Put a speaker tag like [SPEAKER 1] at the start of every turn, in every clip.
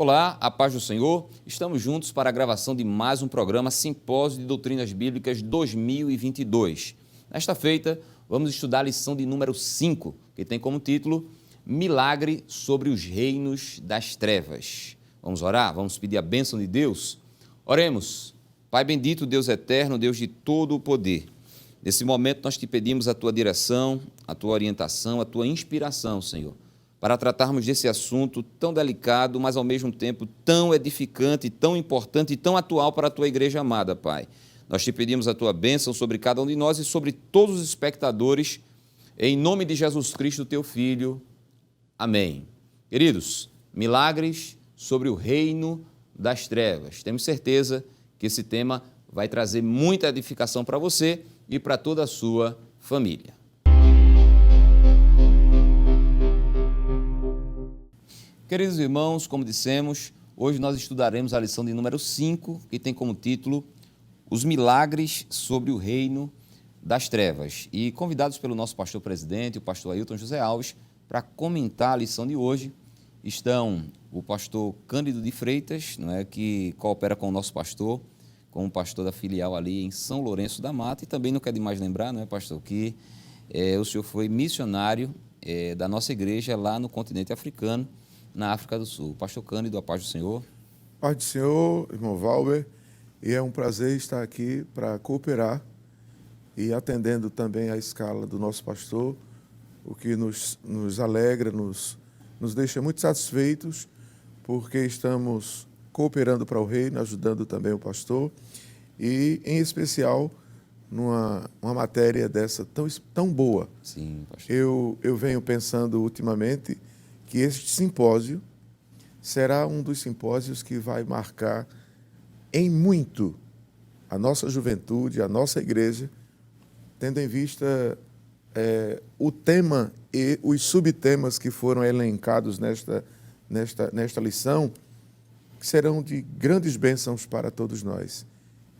[SPEAKER 1] Olá, a paz do Senhor. Estamos juntos para a gravação de mais um programa Simpósio de Doutrinas Bíblicas 2022. Nesta feita, vamos estudar a lição de número 5, que tem como título Milagre sobre os Reinos das Trevas. Vamos orar? Vamos pedir a bênção de Deus? Oremos. Pai bendito, Deus eterno, Deus de todo o poder. Nesse momento, nós te pedimos a tua direção, a tua orientação, a tua inspiração, Senhor, para tratarmos desse assunto tão delicado, mas ao mesmo tempo tão edificante, tão importante e tão atual para a tua igreja amada, Pai. Nós te pedimos a tua bênção sobre cada um de nós e sobre todos os espectadores, em nome de Jesus Cristo, teu Filho. Amém. Queridos, milagres sobre o reino das trevas. Temos certeza que esse tema vai trazer muita edificação para você e para toda a sua família. Queridos irmãos, como dissemos, hoje nós estudaremos a lição de número 5, que tem como título Os Milagres sobre o Reino das Trevas. E convidados pelo nosso pastor presidente, o pastor Ailton José Alves, para comentar a lição de hoje, estão o pastor Cândido de Freitas, que coopera com o nosso pastor, como pastor da filial ali em São Lourenço da Mata, e também não quer demais lembrar, pastor, que o senhor foi missionário da nossa igreja lá no continente africano, na África do Sul. Pastor Cândido, a paz do Senhor.
[SPEAKER 2] Paz do Senhor, irmão Valber, e é um prazer estar aqui para cooperar e atendendo também à escala do nosso pastor, o que nos alegra, nos deixa muito satisfeitos, porque estamos cooperando para o reino, ajudando também o pastor, e em especial numa matéria dessa tão boa.
[SPEAKER 1] Sim, pastor.
[SPEAKER 2] Eu venho pensando ultimamente que este simpósio será um dos simpósios que vai marcar em muito a nossa juventude, a nossa igreja, tendo em vista o tema e os subtemas que foram elencados nesta lição, que serão de grandes bênçãos para todos nós.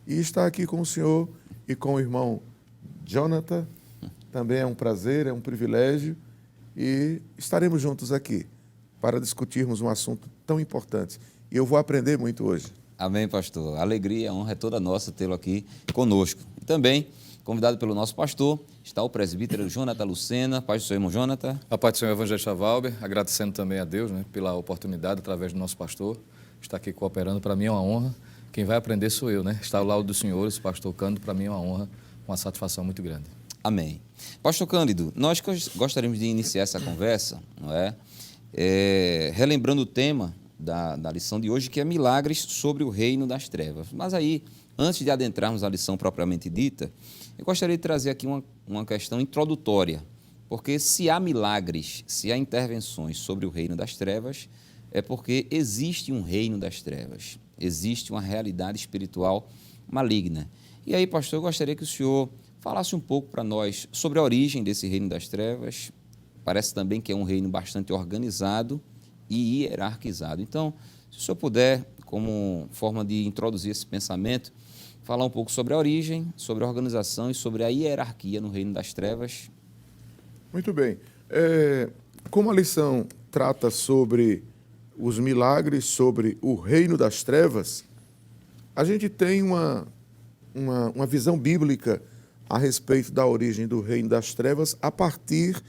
[SPEAKER 2] E estar aqui com o senhor e com o irmão Jonathan também é um prazer, é um privilégio, e estaremos juntos aqui para discutirmos um assunto tão importante. E eu vou aprender muito hoje.
[SPEAKER 1] Amém, pastor. A alegria, a honra é toda nossa tê-lo aqui conosco. E também, convidado pelo nosso pastor, está o presbítero Jonathan Lucena. Paz do Senhor, irmão Jonathan.
[SPEAKER 3] A paz do Senhor, evangelista Valber, agradecendo também a Deus, pela oportunidade, através do nosso pastor, estar aqui cooperando. Para mim é uma honra. Quem vai aprender sou eu, Estar ao lado dos senhores, pastor Cândido, para mim é uma honra, uma satisfação muito grande. Amém.
[SPEAKER 1] Pastor Cândido, nós gostaríamos de iniciar essa conversa, relembrando o tema da lição de hoje, que é milagres sobre o reino das trevas. Mas aí, antes de adentrarmos a lição propriamente dita, eu gostaria de trazer aqui uma questão introdutória, porque se há milagres, se há intervenções sobre o reino das trevas, é porque existe um reino das trevas, existe uma realidade espiritual maligna. E aí, pastor, eu gostaria que o senhor falasse um pouco para nós sobre a origem desse reino das trevas. Parece também que é um reino bastante organizado e hierarquizado. Então, se o senhor puder, como forma de introduzir esse pensamento, falar um pouco sobre a origem, sobre a organização e sobre a hierarquia no reino das trevas.
[SPEAKER 2] Muito bem. Como a lição trata sobre os milagres sobre o reino das trevas, a gente tem uma visão bíblica a respeito da origem do reino das trevas a partir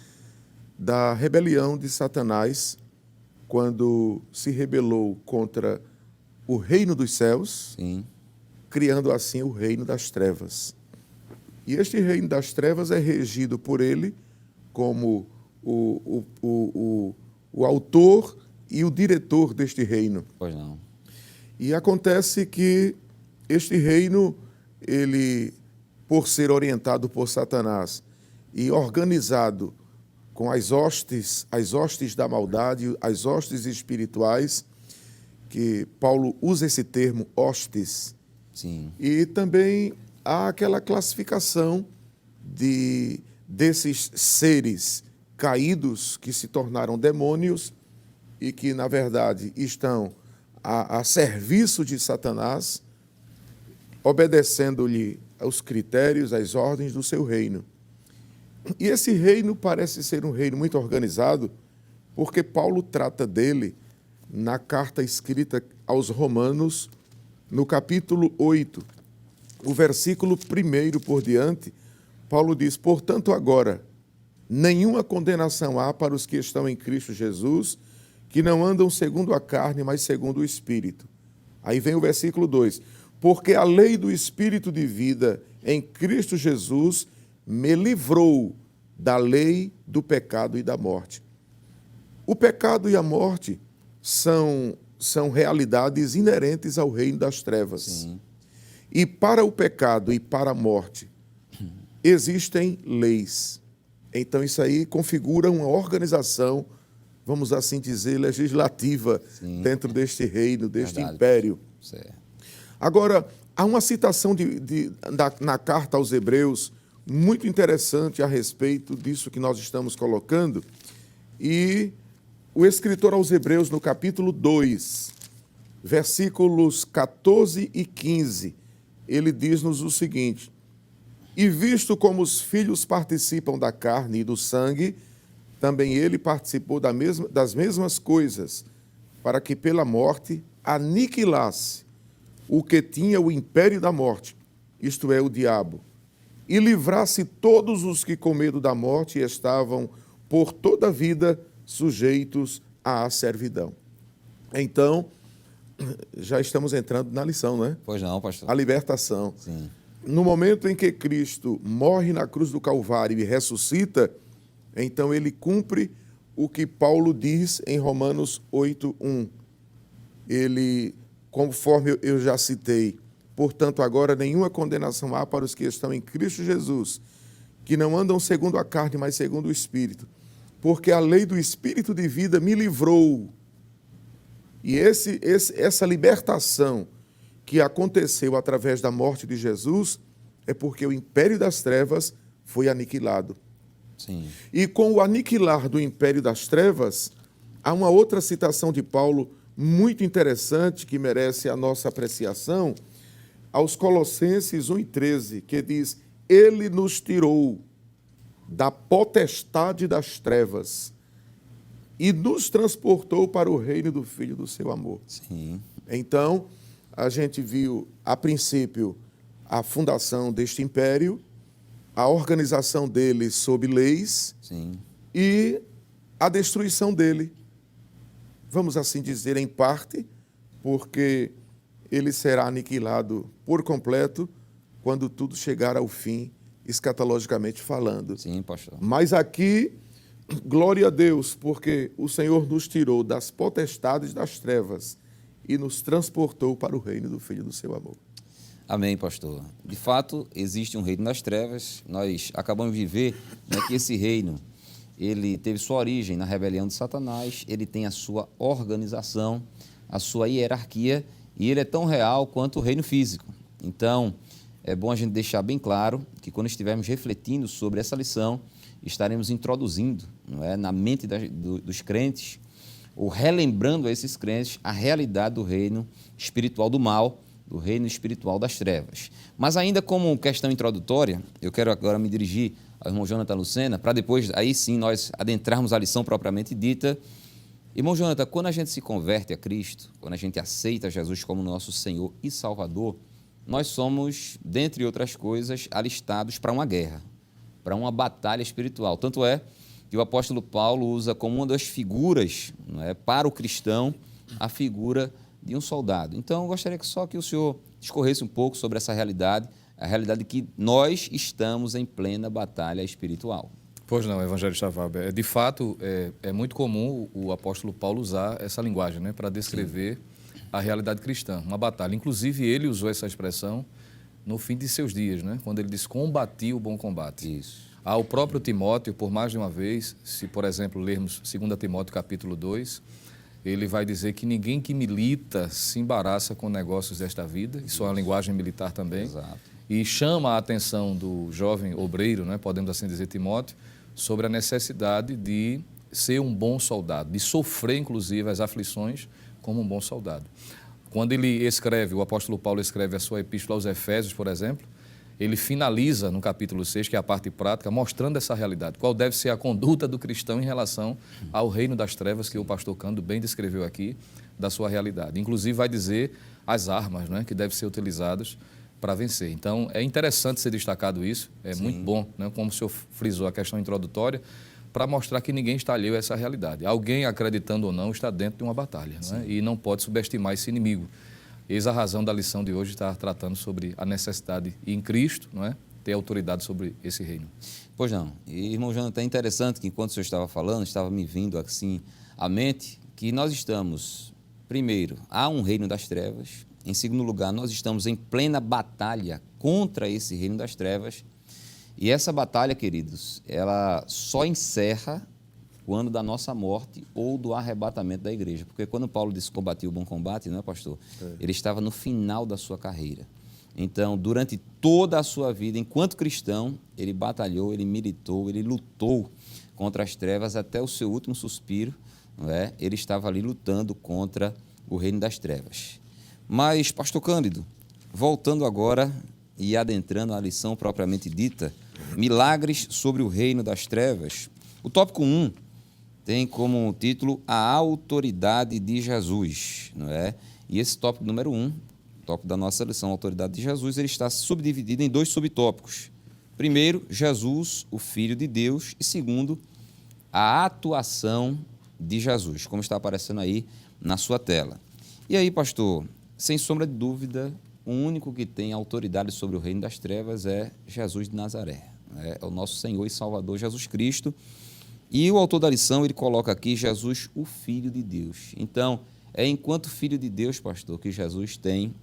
[SPEAKER 2] da rebelião de Satanás, quando se rebelou contra o reino dos céus,
[SPEAKER 1] Sim.
[SPEAKER 2] criando assim o reino das trevas. E este reino das trevas é regido por ele como o autor e o diretor deste reino.
[SPEAKER 1] Pois não.
[SPEAKER 2] E acontece que este reino, ele, por ser orientado por Satanás e organizado com as hostes da maldade, as hostes espirituais, que Paulo usa esse termo, hostes.
[SPEAKER 1] Sim.
[SPEAKER 2] E também há aquela classificação desses seres caídos que se tornaram demônios e que, na verdade, estão a serviço de Satanás, obedecendo-lhe aos critérios, às ordens do seu reino. E esse reino parece ser um reino muito organizado, porque Paulo trata dele na carta escrita aos Romanos, no capítulo 8, o versículo 1 por diante, Paulo diz: portanto, agora, nenhuma condenação há para os que estão em Cristo Jesus, que não andam segundo a carne, mas segundo o Espírito. Aí vem o versículo 2: porque a lei do Espírito de vida em Cristo Jesus me livrou da lei do pecado e da morte. O pecado e a morte são realidades inerentes ao reino das trevas.
[SPEAKER 1] Sim.
[SPEAKER 2] E para o pecado e para a morte existem leis. Então isso aí configura uma organização, vamos assim dizer, legislativa,
[SPEAKER 1] Sim,
[SPEAKER 2] dentro deste reino, deste
[SPEAKER 1] verdade.
[SPEAKER 2] império.
[SPEAKER 1] Certo.
[SPEAKER 2] Agora, há uma citação na carta aos Hebreus muito interessante a respeito disso que nós estamos colocando. E o escritor aos Hebreus, no capítulo 2, versículos 14 e 15, ele diz-nos o seguinte: e visto como os filhos participam da carne e do sangue, também ele participou das mesmas coisas, para que pela morte aniquilasse o que tinha o império da morte, isto é, o diabo, e livrasse todos os que com medo da morte estavam por toda a vida sujeitos à servidão. Então, já estamos entrando na lição, né?
[SPEAKER 1] Pois não, pastor.
[SPEAKER 2] A libertação.
[SPEAKER 1] Sim.
[SPEAKER 2] No momento em que Cristo morre na cruz do Calvário e ressuscita, então ele cumpre o que Paulo diz em Romanos 8:1. Ele, conforme eu já citei, portanto, agora nenhuma condenação há para os que estão em Cristo Jesus, que não andam segundo a carne, mas segundo o Espírito. Porque a lei do Espírito de vida me livrou. E essa libertação que aconteceu através da morte de Jesus é porque o império das trevas foi aniquilado.
[SPEAKER 1] Sim.
[SPEAKER 2] E com o aniquilar do império das trevas, há uma outra citação de Paulo muito interessante que merece a nossa apreciação, aos Colossenses 1:13, que diz: ele nos tirou da potestade das trevas e nos transportou para o reino do Filho do seu amor.
[SPEAKER 1] Sim.
[SPEAKER 2] Então, a gente viu, a princípio, a fundação deste império, a organização dele sob leis.
[SPEAKER 1] Sim.
[SPEAKER 2] E a destruição dele, vamos assim dizer, em parte, porque ele será aniquilado por completo quando tudo chegar ao fim, escatologicamente falando.
[SPEAKER 1] Sim, pastor.
[SPEAKER 2] Mas aqui, glória a Deus, porque o Senhor nos tirou das potestades das trevas e nos transportou para o reino do Filho do seu amor.
[SPEAKER 1] Amém, pastor. De fato, existe um reino das trevas. Nós acabamos de ver, né, que esse reino, ele teve sua origem na rebelião de Satanás, ele tem a sua organização, a sua hierarquia, e ele é tão real quanto o reino físico. Então, é bom a gente deixar bem claro que quando estivermos refletindo sobre essa lição, estaremos introduzindo, não é, na mente dos crentes, ou relembrando a esses crentes a realidade do reino espiritual do mal, do reino espiritual das trevas. Mas ainda como questão introdutória, eu quero agora me dirigir ao irmão Jonathan Lucena, para depois, aí sim, nós adentrarmos a lição propriamente dita. Irmão Jonathan, quando a gente se converte a Cristo, quando a gente aceita Jesus como nosso Senhor e Salvador, nós somos, dentre outras coisas, alistados para uma guerra, para uma batalha espiritual. Tanto é que o apóstolo Paulo usa como uma das figuras, não é, para o cristão, a figura de um soldado. Então, eu gostaria que o senhor discorresse um pouco sobre essa realidade, a realidade de que nós estamos em plena batalha espiritual.
[SPEAKER 3] Pois não, evangelista Valber. De fato, é muito comum o apóstolo Paulo usar essa linguagem, né, para descrever a realidade cristã, uma batalha. Inclusive, ele usou essa expressão no fim de seus dias, né, quando ele diz: combati o bom combate.
[SPEAKER 1] Isso.
[SPEAKER 3] Ao próprio Timóteo, por mais de uma vez, se, por exemplo, lermos 2 Timóteo capítulo 2, ele vai dizer que ninguém que milita se embaraça com negócios desta vida, isso é uma linguagem militar também.
[SPEAKER 1] Exato.
[SPEAKER 3] E chama a atenção do jovem obreiro, né, podemos assim dizer, Timóteo, sobre a necessidade de ser um bom soldado, de sofrer, inclusive, as aflições como um bom soldado. Quando ele escreve, o apóstolo Paulo escreve a sua epístola aos Efésios, por exemplo, ele finaliza no capítulo 6, que é a parte prática, mostrando essa realidade. Qual deve ser a conduta do cristão em relação ao reino das trevas, que o pastor Cândido bem descreveu aqui, da sua realidade. Inclusive vai dizer as armas, né, que devem ser utilizadas para vencer. Então, é interessante ser destacado isso, é muito bom, né, como o senhor frisou a questão introdutória, para mostrar que ninguém está alheio a essa realidade. Alguém, acreditando ou não, está dentro de uma batalha, né, e não pode subestimar esse inimigo. Eis a razão da lição de hoje, estar tratando sobre a necessidade de, em Cristo, não é, ter autoridade sobre esse reino.
[SPEAKER 1] Pois não. E, irmão Jonathan, é interessante que enquanto o senhor estava falando, estava me vindo assim à mente que nós estamos, primeiro, há um reino das trevas. Em segundo lugar, nós estamos em plena batalha contra esse reino das trevas. E essa batalha, queridos, ela só encerra quando da nossa morte ou do arrebatamento da igreja. Porque quando Paulo disse combater o bom combate, não é, pastor? Ele estava no final da sua carreira. Então, durante toda a sua vida, enquanto cristão, ele batalhou, ele militou, ele lutou contra as trevas até o seu último suspiro, não é? Ele estava ali lutando contra o reino das trevas. Mas, pastor Cândido, voltando agora e adentrando a lição propriamente dita, milagres sobre o reino das trevas, o tópico 1 tem como título a autoridade de Jesus, não é? E esse tópico número 1, tópico da nossa lição, a autoridade de Jesus, ele está subdividido em 2 subtópicos. Primeiro, Jesus, o Filho de Deus, e segundo, a atuação de Jesus, como está aparecendo aí na sua tela. E aí, pastor, sem sombra de dúvida, o único que tem autoridade sobre o reino das trevas é Jesus de Nazaré, é o nosso Senhor e Salvador Jesus Cristo. E o autor da lição, ele coloca aqui Jesus, o Filho de Deus. Então, é enquanto Filho de Deus, pastor, que Jesus tem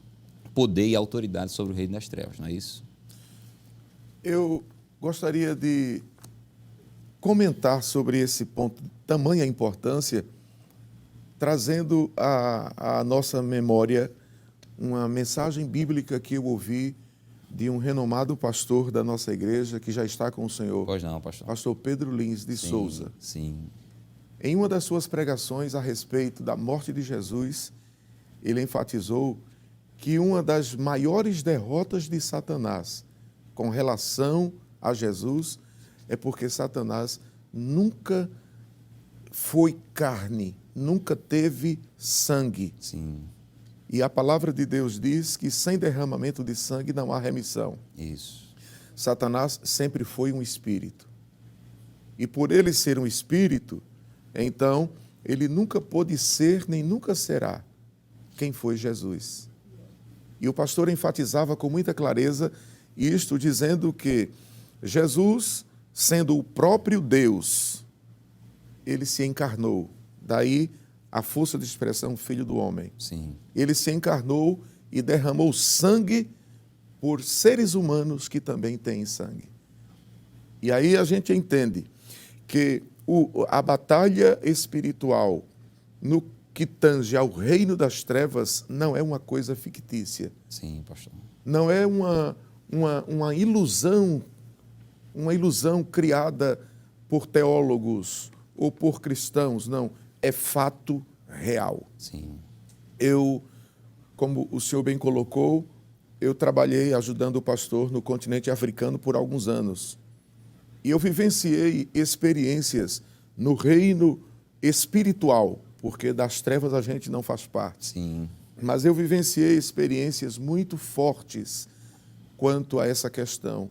[SPEAKER 1] poder e autoridade sobre o reino das trevas, não é isso?
[SPEAKER 2] Eu gostaria de comentar sobre esse ponto, tamanha importância, trazendo à nossa memória uma mensagem bíblica que eu ouvi de um renomado pastor da nossa igreja, que já está com o Senhor.
[SPEAKER 1] Pois não, pastor.
[SPEAKER 2] Pastor Pedro Lins de Souza.
[SPEAKER 1] Sim.
[SPEAKER 2] Em uma das suas pregações a respeito da morte de Jesus, ele enfatizou que uma das maiores derrotas de Satanás com relação a Jesus é porque Satanás nunca foi carne, nunca teve sangue.
[SPEAKER 1] Sim.
[SPEAKER 2] E a palavra de Deus diz que sem derramamento de sangue não há remissão.
[SPEAKER 1] Isso.
[SPEAKER 2] Satanás sempre foi um espírito. E por ele ser um espírito, então, ele nunca pôde ser, nem nunca será quem foi Jesus. E o pastor enfatizava com muita clareza isto, dizendo que Jesus, sendo o próprio Deus, ele se encarnou. Daí a força de expressão Filho do Homem.
[SPEAKER 1] Sim.
[SPEAKER 2] Ele se encarnou e derramou sangue por seres humanos que também têm sangue. E aí a gente entende que a batalha espiritual no que tange ao reino das trevas não é uma coisa fictícia.
[SPEAKER 1] Sim, pastor.
[SPEAKER 2] Não é uma ilusão criada por teólogos ou por cristãos, não. É fato real.
[SPEAKER 1] Sim.
[SPEAKER 2] Eu, como o senhor bem colocou, eu trabalhei ajudando o pastor no continente africano por alguns anos. E eu vivenciei experiências no reino espiritual, porque das trevas a gente não faz parte.
[SPEAKER 1] Sim.
[SPEAKER 2] Mas eu vivenciei experiências muito fortes quanto a essa questão.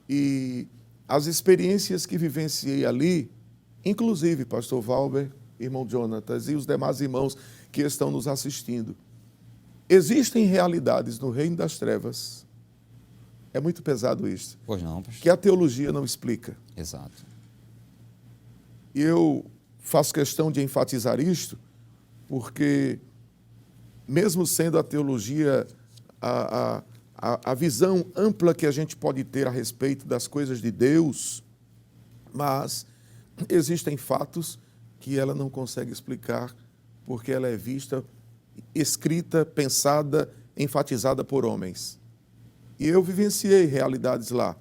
[SPEAKER 2] E as experiências que vivenciei ali, inclusive, pastor Valber, irmão Jonatas e os demais irmãos que estão nos assistindo, existem realidades no reino das trevas. É muito pesado isso.
[SPEAKER 1] Pois não, pastor.
[SPEAKER 2] Que a teologia não explica.
[SPEAKER 1] Exato.
[SPEAKER 2] E eu faço questão de enfatizar isto, porque, mesmo sendo a teologia a visão ampla que a gente pode ter a respeito das coisas de Deus, mas existem fatos que ela não consegue explicar, porque ela é vista, escrita, pensada, enfatizada por homens. E eu vivenciei realidades lá,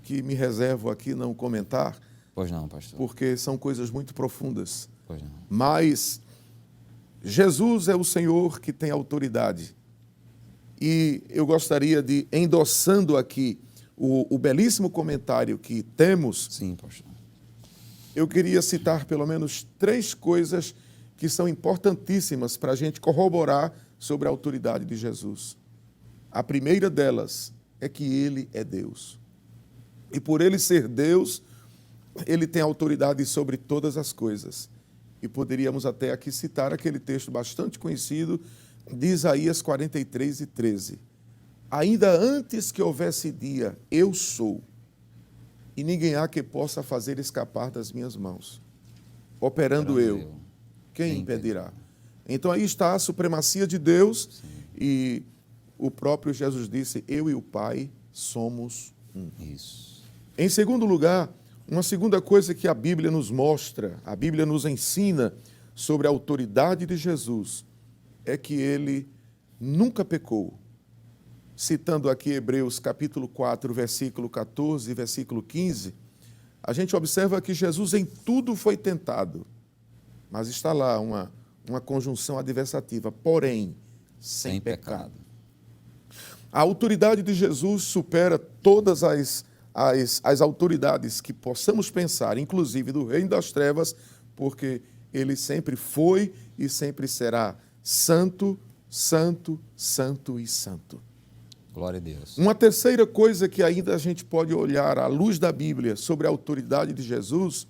[SPEAKER 2] que me reservo aqui não comentar,
[SPEAKER 1] Pois não, pastor.
[SPEAKER 2] porque são coisas muito profundas.
[SPEAKER 1] Pois não.
[SPEAKER 2] Mas Jesus é o Senhor que tem autoridade. E eu gostaria de, endossando aqui o belíssimo comentário que temos,
[SPEAKER 1] Sim, pastor.
[SPEAKER 2] eu queria citar pelo menos 3 coisas que são importantíssimas para a gente corroborar sobre a autoridade de Jesus. A primeira delas é que ele é Deus. E por ele ser Deus, ele tem autoridade sobre todas as coisas. E poderíamos até aqui citar aquele texto bastante conhecido de Isaías 43:13. Ainda antes que houvesse dia, eu sou, e ninguém há que possa fazer escapar das minhas mãos. Operando eu, quem impedirá? Então aí está a supremacia de Deus.
[SPEAKER 1] Sim.
[SPEAKER 2] E o próprio Jesus disse, eu e o Pai somos um.
[SPEAKER 1] Isso.
[SPEAKER 2] Em segundo lugar, uma segunda coisa que a Bíblia nos mostra, a Bíblia nos ensina sobre a autoridade de Jesus, é que ele nunca pecou. Citando aqui Hebreus capítulo 4, versículo 14 e versículo 15, a gente observa que Jesus em tudo foi tentado, mas está lá uma conjunção adversativa, porém, sem pecado. A autoridade de Jesus supera todas as autoridades que possamos pensar, inclusive do reino das trevas, porque ele sempre foi e sempre será santo, santo, santo e santo.
[SPEAKER 1] Glória a Deus.
[SPEAKER 2] Uma terceira coisa que ainda a gente pode olhar à luz da Bíblia sobre a autoridade de Jesus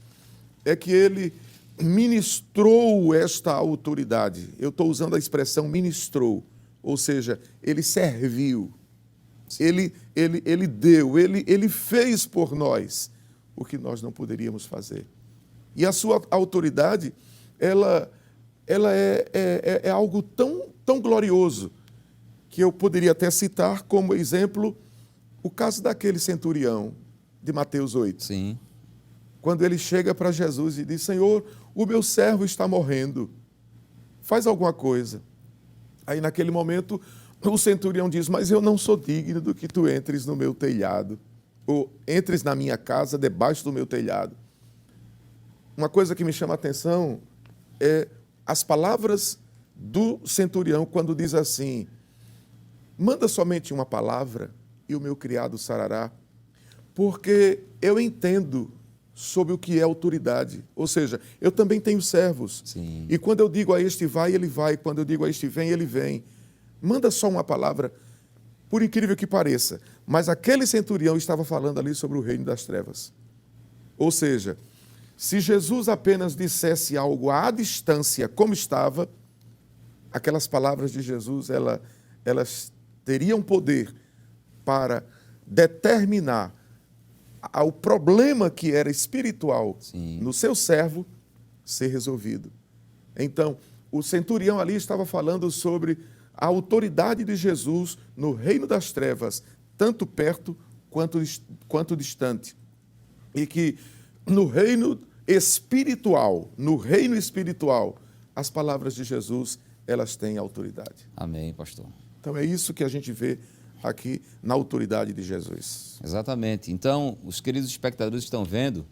[SPEAKER 2] é que ele ministrou esta autoridade. Eu estou usando a expressão ministrou, ou seja, ele serviu, ele deu, ele fez por nós o que nós não poderíamos fazer. E a sua autoridade, ela é algo tão glorioso que eu poderia até citar como exemplo o caso daquele centurião de Mateus 8.
[SPEAKER 1] Sim.
[SPEAKER 2] Quando ele chega para Jesus e diz, Senhor, o meu servo está morrendo, faz alguma coisa. Aí naquele momento o centurião diz, mas eu não sou digno do que tu entres no meu telhado, ou entres na minha casa debaixo do meu telhado. Uma coisa que me chama a atenção é as palavras do centurião quando diz assim, manda somente uma palavra e o meu criado sarará, porque eu entendo sobre o que é autoridade. Ou seja, eu também tenho servos.
[SPEAKER 1] Sim.
[SPEAKER 2] E quando eu digo a este vai, ele vai. Quando eu digo a este vem, ele vem. Manda só uma palavra, por incrível que pareça. Mas aquele centurião estava falando ali sobre o reino das trevas. Ou seja, se Jesus apenas dissesse algo à distância como estava, aquelas palavras de Jesus, elas teriam poder para determinar o problema que era espiritual
[SPEAKER 1] Sim.
[SPEAKER 2] no seu servo ser resolvido. Então, o centurião ali estava falando sobre a autoridade de Jesus no reino das trevas, tanto perto quanto distante. E que no reino espiritual, as palavras de Jesus, elas têm autoridade.
[SPEAKER 1] Amém, pastor.
[SPEAKER 2] Então, é isso que a gente vê aqui na autoridade de Jesus.
[SPEAKER 1] Exatamente. Então, os queridos espectadores estão vendo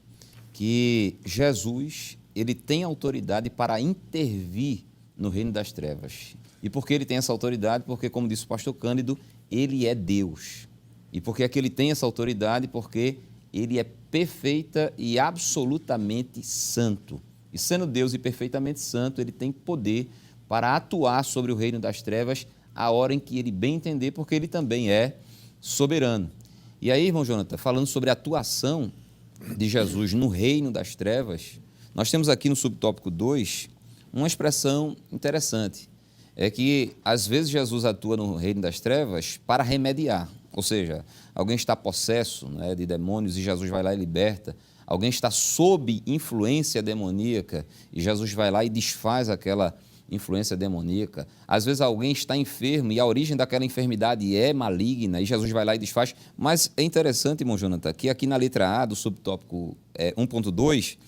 [SPEAKER 1] que Jesus, ele tem autoridade para intervir no reino das trevas. E por que ele tem essa autoridade? Porque, como disse o pastor Cândido, ele é Deus. E por que é que ele tem essa autoridade? Porque ele é perfeita e absolutamente santo. E sendo Deus e perfeitamente santo, ele tem poder para atuar sobre o reino das trevas a hora em que ele bem entender, porque ele também é soberano. E aí, irmão Jonathan, falando sobre a atuação de Jesus no reino das trevas, nós temos aqui no subtópico 2 uma expressão interessante. É que, às vezes, Jesus atua no reino das trevas para remediar. Ou seja, alguém está possesso, né, de demônios e Jesus vai lá e liberta. Alguém está sob influência demoníaca e Jesus vai lá e desfaz aquela influência demoníaca. Às vezes alguém está enfermo e a origem daquela enfermidade é maligna e Jesus vai lá e desfaz. Mas é interessante, irmão Jonathan, que aqui na letra A do subtópico 1.2,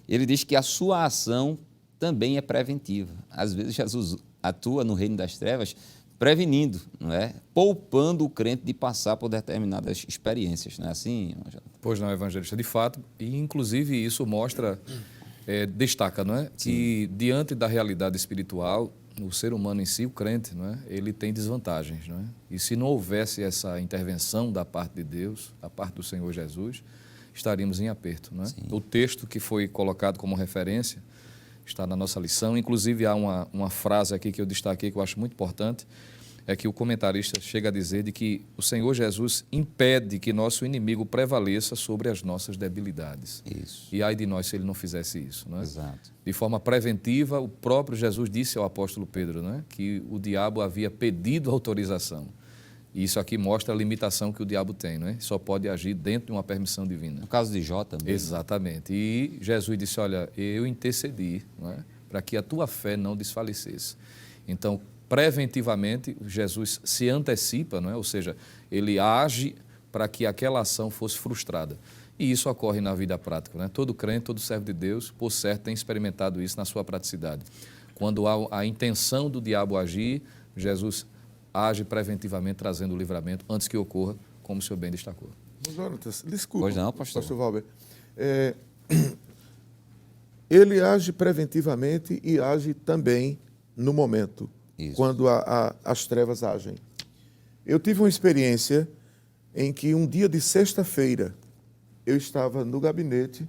[SPEAKER 1] ele diz que a sua ação também é preventiva. Às vezes Jesus atua no reino das trevas prevenindo, não é? Poupando o crente de passar por determinadas experiências. Não é assim, irmão Jonathan?
[SPEAKER 3] Pois não, evangelista, de fato. E, inclusive, isso mostra... destaca, não é?
[SPEAKER 1] Sim.
[SPEAKER 3] Que diante da realidade espiritual, o ser humano em si, o crente, não é? Ele tem desvantagens. Não é? E se não houvesse essa intervenção da parte de Deus, da parte do Senhor Jesus, estaríamos em aperto. Não é? O texto que foi colocado como referência está na nossa lição. Inclusive, há uma frase aqui que eu destaquei que eu acho muito importante, é que o comentarista chega a dizer de que o Senhor Jesus impede que nosso inimigo prevaleça sobre as nossas debilidades.
[SPEAKER 1] Isso.
[SPEAKER 3] E ai de nós se ele não fizesse isso. Não é?
[SPEAKER 1] Exato.
[SPEAKER 3] De forma preventiva, o próprio Jesus disse ao apóstolo Pedro, não é? Que o diabo havia pedido autorização. E isso aqui mostra a limitação que o diabo tem, não é? Só pode agir dentro de uma permissão divina.
[SPEAKER 1] No caso de Jó também.
[SPEAKER 3] Exatamente. E Jesus disse, olha, eu intercedi, não é? Para que a tua fé não desfalecesse. Então, preventivamente, Jesus se antecipa, não é? Ou seja, ele age para que aquela ação fosse frustrada. E isso ocorre na vida prática, né? Todo crente, todo servo de Deus, por certo, tem experimentado isso na sua praticidade. Quando há a intenção do diabo agir, Jesus age preventivamente, trazendo o livramento antes que ocorra, como o senhor bem destacou.
[SPEAKER 2] Jonatas, desculpa.
[SPEAKER 1] Pois não, pastor
[SPEAKER 2] Valber. Ele age preventivamente e age também no momento,
[SPEAKER 1] Isso.
[SPEAKER 2] quando as trevas agem. Eu tive uma experiência em que um dia de sexta-feira eu estava no gabinete,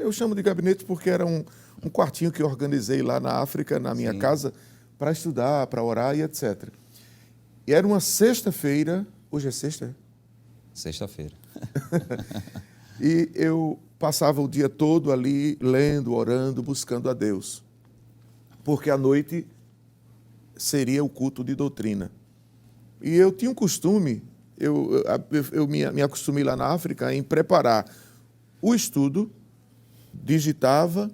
[SPEAKER 2] eu chamo de gabinete porque era um quartinho que eu organizei lá na África, na minha casa, para estudar, para orar e etc. E era uma sexta-feira, hoje é sexta?
[SPEAKER 1] Sexta-feira.
[SPEAKER 2] E eu passava o dia todo ali, lendo, orando, buscando a Deus. Porque à noite seria o culto de doutrina. E eu tinha um costume, eu me acostumei lá na África em preparar o estudo, digitava,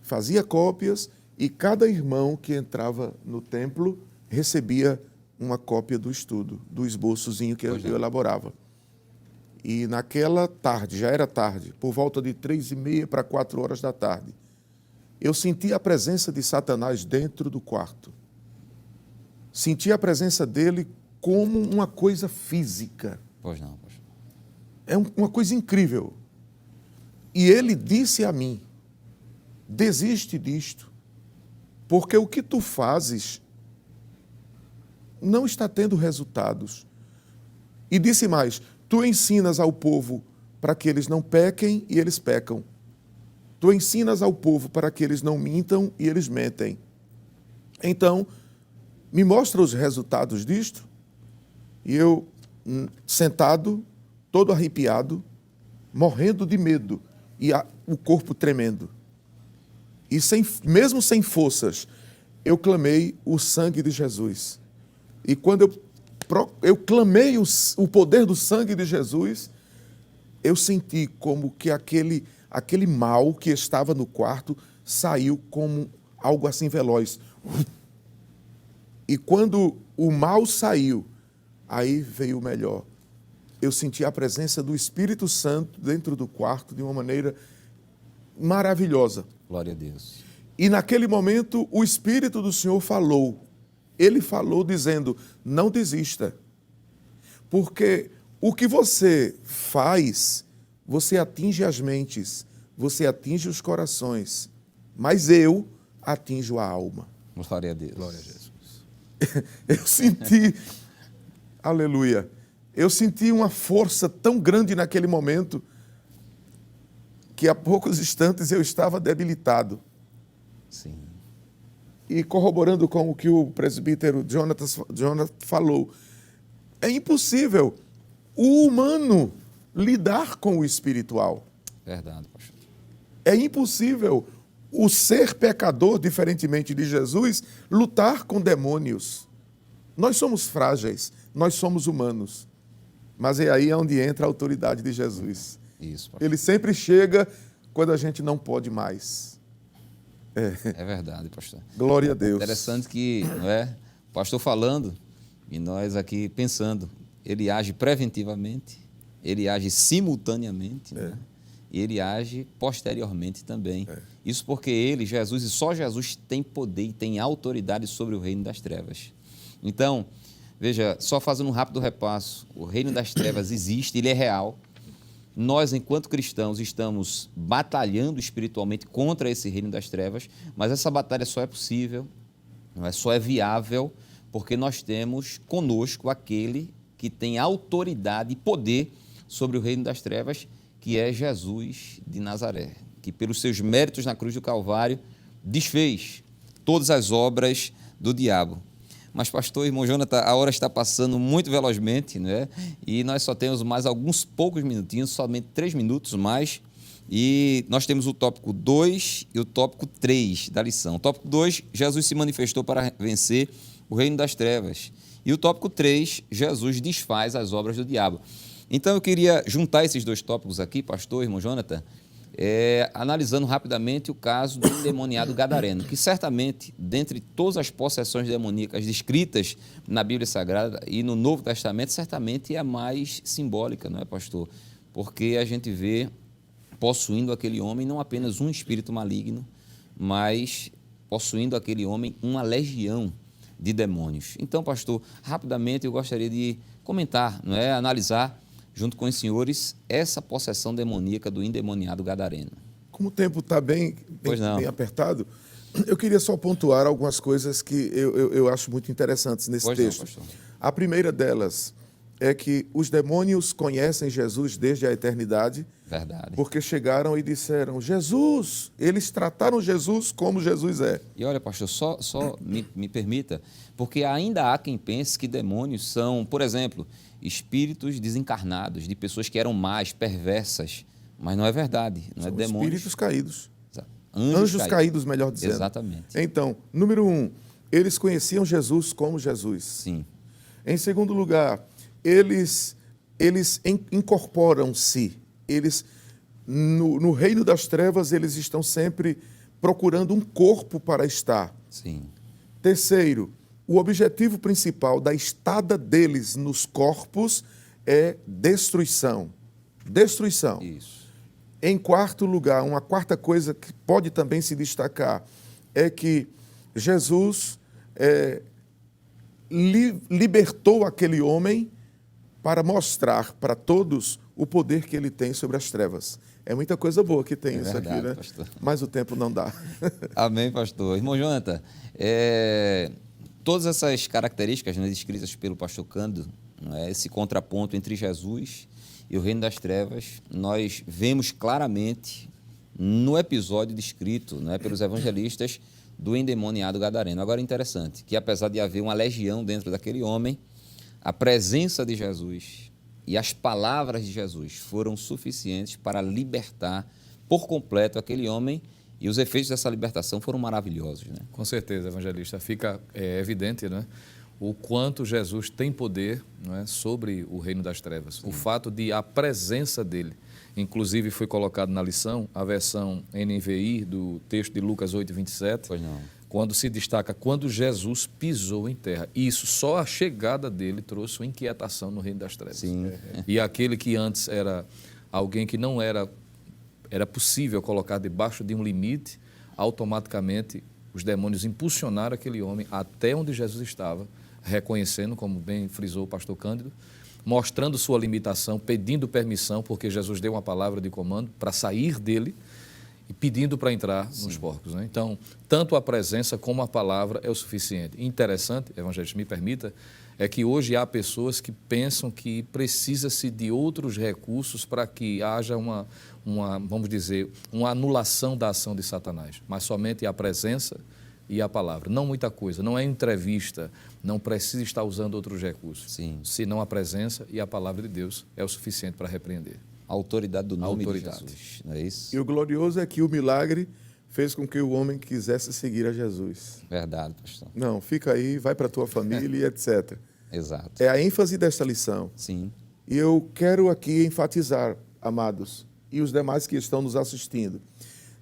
[SPEAKER 2] fazia cópias e cada irmão que entrava no templo recebia uma cópia do estudo, do esboçozinho que eu elaborava. E naquela tarde, já era tarde, por volta de 3h30 para 4 horas da tarde, eu senti a presença de Satanás dentro do quarto. Senti a presença dele como uma coisa física.
[SPEAKER 1] Pois não, pastor.
[SPEAKER 2] É uma coisa incrível. E ele disse a mim, desiste disto, porque o que tu fazes não está tendo resultados. E disse mais, tu ensinas ao povo para que eles não pequem e eles pecam. Tu ensinas ao povo para que eles não mintam e eles mentem. Então, me mostra os resultados disto. E eu, sentado, todo arrepiado, morrendo de medo e o corpo tremendo. E mesmo sem forças, eu clamei o sangue de Jesus. E quando eu clamei o poder do sangue de Jesus, eu senti como que aquele mal que estava no quarto saiu como algo assim veloz. E quando o mal saiu, aí veio o melhor. Eu senti a presença do Espírito Santo dentro do quarto de uma maneira maravilhosa.
[SPEAKER 1] Glória a Deus.
[SPEAKER 2] E naquele momento o Espírito do Senhor falou. Ele falou dizendo, não desista. Porque o que você faz, você atinge as mentes, você atinge os corações, mas eu atinjo a alma.
[SPEAKER 1] Glória a Deus.
[SPEAKER 3] Glória a Jesus.
[SPEAKER 2] Eu senti, aleluia, eu senti uma força tão grande naquele momento que a poucos instantes eu estava debilitado.
[SPEAKER 1] Sim.
[SPEAKER 2] E corroborando com o que o presbítero Jonathan falou, é impossível o humano lidar com o espiritual.
[SPEAKER 1] Verdade, pastor.
[SPEAKER 2] É impossível o ser pecador, diferentemente de Jesus, lutar com demônios. Nós somos frágeis, nós somos humanos. Mas é aí onde entra a autoridade de Jesus.
[SPEAKER 1] Isso, pastor.
[SPEAKER 2] Ele sempre chega quando a gente não pode mais.
[SPEAKER 1] É verdade, pastor.
[SPEAKER 2] Glória a Deus.
[SPEAKER 1] Interessante que, não é? O pastor falando e nós aqui pensando, ele age preventivamente, ele age simultaneamente, né? E ele age posteriormente também. Isso porque ele, Jesus, e só Jesus tem poder e tem autoridade sobre o reino das trevas. Então, veja, só fazendo um rápido repasso, o reino das trevas existe, ele é real. Nós, enquanto cristãos, estamos batalhando espiritualmente contra esse reino das trevas, mas essa batalha só é possível Não é só viável porque nós temos conosco aquele que tem autoridade e poder sobre o reino das trevas, que é Jesus de Nazaré, que pelos seus méritos na cruz do Calvário desfez todas as obras do diabo. Mas, pastor, irmão Jonathan, a hora está passando muito velozmente, né? E nós só temos mais alguns poucos minutinhos, somente 3 minutos mais, e nós temos o tópico 2 e o tópico 3 da lição. O tópico 2, Jesus se manifestou para vencer o reino das trevas. E o tópico 3, Jesus desfaz as obras do diabo. Então, eu queria juntar esses 2 tópicos aqui, pastor, irmão Jonathan, analisando rapidamente o caso do endemoniado gadareno, que certamente, dentre todas as possessões demoníacas descritas na Bíblia Sagrada e no Novo Testamento, certamente é a mais simbólica, não é, pastor? Porque a gente vê possuindo aquele homem não apenas um espírito maligno, mas possuindo aquele homem uma legião de demônios. Então, pastor, rapidamente eu gostaria de comentar, não é, analisar junto com os senhores, essa possessão demoníaca do endemoniado gadareno.
[SPEAKER 2] Como o tempo está bem apertado, eu queria só pontuar algumas coisas que eu acho muito interessantes nesse texto. A primeira delas é que os demônios conhecem Jesus desde a eternidade.
[SPEAKER 1] Verdade.
[SPEAKER 2] Porque chegaram e disseram, Jesus, eles trataram Jesus como Jesus é.
[SPEAKER 1] E olha, pastor, só me permita, porque ainda há quem pense que demônios são, por exemplo, espíritos desencarnados, de pessoas que eram más, perversas, mas não é verdade, não é demônios.
[SPEAKER 2] Espíritos caídos.
[SPEAKER 1] Anjos
[SPEAKER 2] caídos, melhor dizendo.
[SPEAKER 1] Exatamente.
[SPEAKER 2] Então, número 1, eles conheciam Jesus como Jesus.
[SPEAKER 1] Sim.
[SPEAKER 2] Em segundo lugar, eles incorporam-se. Eles, no reino das trevas, eles estão sempre procurando um corpo para estar.
[SPEAKER 1] Sim.
[SPEAKER 2] Terceiro, o objetivo principal da estada deles nos corpos é destruição. Destruição.
[SPEAKER 1] Isso.
[SPEAKER 2] Em quarto lugar, uma quarta coisa que pode também se destacar é que Jesus libertou aquele homem para mostrar para todos o poder que ele tem sobre as trevas. É muita coisa boa que tem isso
[SPEAKER 1] verdade,
[SPEAKER 2] aqui, né?
[SPEAKER 1] pastor.
[SPEAKER 2] Mas o tempo não dá.
[SPEAKER 1] Amém, pastor. Irmão Jonathan, todas essas características, né, descritas pelo pastor Cândido, esse contraponto entre Jesus e o reino das trevas, nós vemos claramente no episódio descrito, né, pelos evangelistas do endemoniado gadareno. Agora, interessante, que apesar de haver uma legião dentro daquele homem, a presença de Jesus e as palavras de Jesus foram suficientes para libertar por completo aquele homem, e os efeitos dessa libertação foram maravilhosos, né?
[SPEAKER 3] Com certeza, evangelista. Fica evidente, né, o quanto Jesus tem poder, não é, sobre o reino das trevas. Sim. O fato de a presença dele, inclusive foi colocado na lição, a versão NVI do texto de Lucas 8:27,
[SPEAKER 1] Pois não.
[SPEAKER 3] quando se destaca quando Jesus pisou em terra. Isso, só a chegada dele trouxe uma inquietação no reino das trevas.
[SPEAKER 1] Sim.
[SPEAKER 3] E aquele que antes era alguém que não era possível colocar debaixo de um limite, automaticamente os demônios impulsionaram aquele homem até onde Jesus estava, reconhecendo, como bem frisou o pastor Cândido, mostrando sua limitação, pedindo permissão, porque Jesus deu uma palavra de comando para sair dele e pedindo para entrar nos porcos, né? Então, tanto a presença como a palavra é o suficiente. Interessante, evangelista, me permita, é que hoje há pessoas que pensam que precisa-se de outros recursos para que haja vamos dizer, uma anulação da ação de Satanás, mas somente a presença e a palavra. Não muita coisa, não é entrevista, não precisa estar usando outros recursos.
[SPEAKER 1] Sim.
[SPEAKER 3] Senão a presença e a palavra de Deus é o suficiente para repreender.
[SPEAKER 1] A autoridade do nome de
[SPEAKER 3] Autoridade.
[SPEAKER 1] Jesus, não é isso?
[SPEAKER 2] E o glorioso é que o milagre fez com que o homem quisesse seguir a Jesus.
[SPEAKER 1] Verdade, pastor.
[SPEAKER 2] Não, fica aí, vai para a tua família e etc.
[SPEAKER 1] Exato.
[SPEAKER 2] É a ênfase desta lição.
[SPEAKER 1] Sim.
[SPEAKER 2] E eu quero aqui enfatizar, amados, e os demais que estão nos assistindo,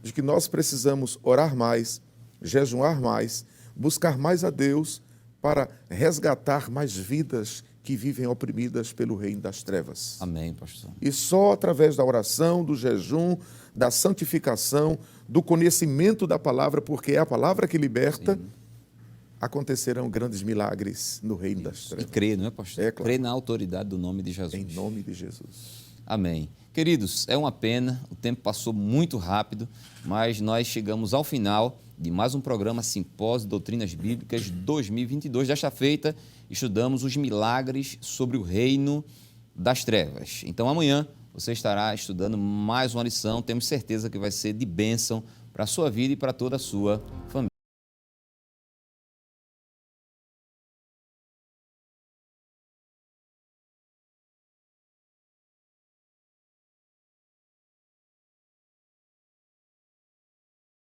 [SPEAKER 2] de que nós precisamos orar mais, jejuar mais, buscar mais a Deus para resgatar mais vidas que vivem oprimidas pelo reino das trevas.
[SPEAKER 1] Amém, pastor.
[SPEAKER 2] E só através da oração, do jejum, da santificação, do conhecimento da palavra, porque é a palavra que liberta,
[SPEAKER 1] Sim.
[SPEAKER 2] acontecerão grandes milagres no reino das
[SPEAKER 1] E
[SPEAKER 2] trevas.
[SPEAKER 1] crer, não é, pastor?
[SPEAKER 2] É, claro.
[SPEAKER 1] Crer na autoridade do nome de Jesus.
[SPEAKER 2] Em nome de Jesus.
[SPEAKER 1] Amém. Queridos, é uma pena, o tempo passou muito rápido, mas nós chegamos ao final de mais um programa Simpósio de Doutrinas Bíblicas 2022. Desta feita, estudamos os milagres sobre o reino das trevas. Então, amanhã, você estará estudando mais uma lição. Temos certeza que vai ser de bênção para a sua vida e para toda a sua família.